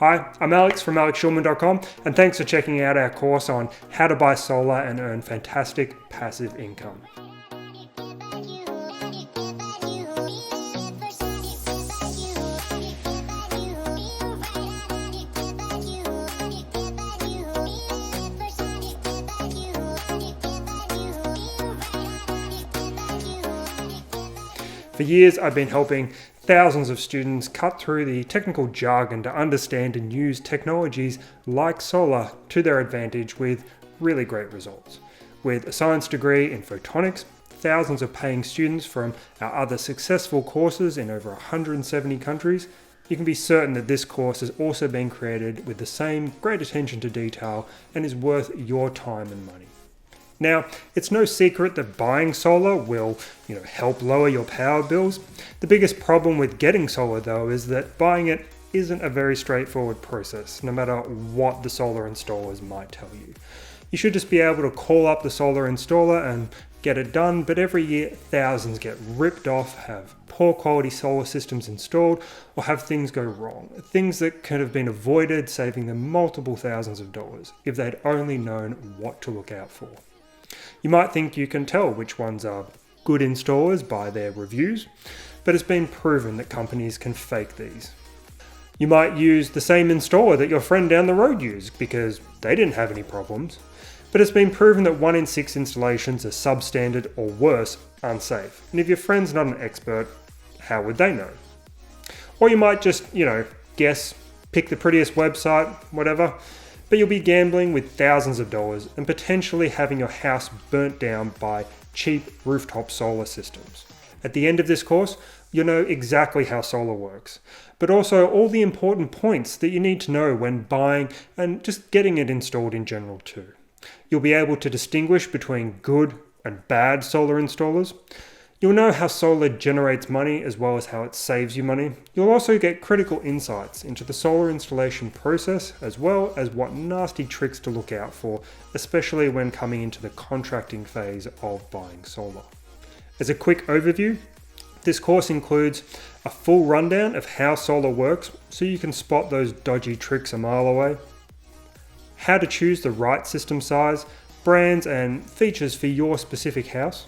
Hi, I'm Alex from alexshulman.com, and thanks for checking out our course on how to buy solar and earn fantastic passive income. For years, I've been helping thousands of students cut through the technical jargon to understand and use technologies like solar to their advantage with really great results. With a science degree in photonics, thousands of paying students from our other successful courses in over 170 countries, you can be certain that this course has also been created with the same great attention to detail and is worth your time and money. Now, it's no secret that buying solar will, help lower your power bills. The biggest problem with getting solar, though, is that buying it isn't a very straightforward process, no matter what the solar installers might tell you. You should just be able to call up the solar installer and get it done, but every year thousands get ripped off, have poor quality solar systems installed, or have things go wrong. Things that could have been avoided, saving them multiple thousands of dollars if they'd only known what to look out for. You might think you can tell which ones are good installers by their reviews, but it's been proven that companies can fake these. You might use the same installer that your friend down the road used because they didn't have any problems, but it's been proven that 1 in 6 installations are substandard or worse, unsafe. And if your friend's not an expert, how would they know? Or you might just, guess, pick the prettiest website, whatever, but you'll be gambling with thousands of dollars and potentially having your house burnt down by cheap rooftop solar systems. At the end of this course, you'll know exactly how solar works, but also all the important points that you need to know when buying and just getting it installed in general too. You'll be able to distinguish between good and bad solar installers. You'll know how solar generates money as well as how it saves you money. You'll also get critical insights into the solar installation process as well as what nasty tricks to look out for, especially when coming into the contracting phase of buying solar. As a quick overview, this course includes a full rundown of how solar works so you can spot those dodgy tricks a mile away, how to choose the right system size, brands and features for your specific house,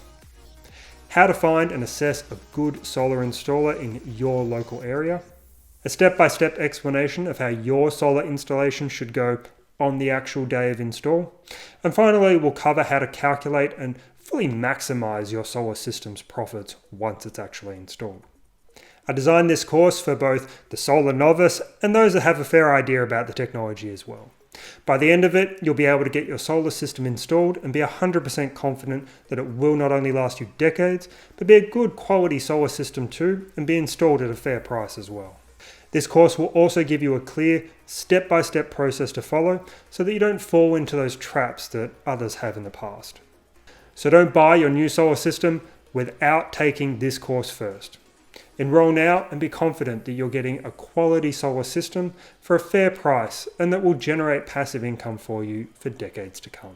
how to find and assess a good solar installer in your local area, a step-by-step explanation of how your solar installation should go on the actual day of install, and finally we'll cover how to calculate and fully maximize your solar system's profits once it's actually installed. I designed this course for both the solar novice and those that have a fair idea about the technology as well. By the end of it, you'll be able to get your solar system installed and be 100% confident that it will not only last you decades, but be a good quality solar system too, and be installed at a fair price as well. This course will also give you a clear, step-by-step process to follow so that you don't fall into those traps that others have in the past. So don't buy your new solar system without taking this course first. Enroll now and be confident that you're getting a quality solar system for a fair price and that will generate passive income for you for decades to come.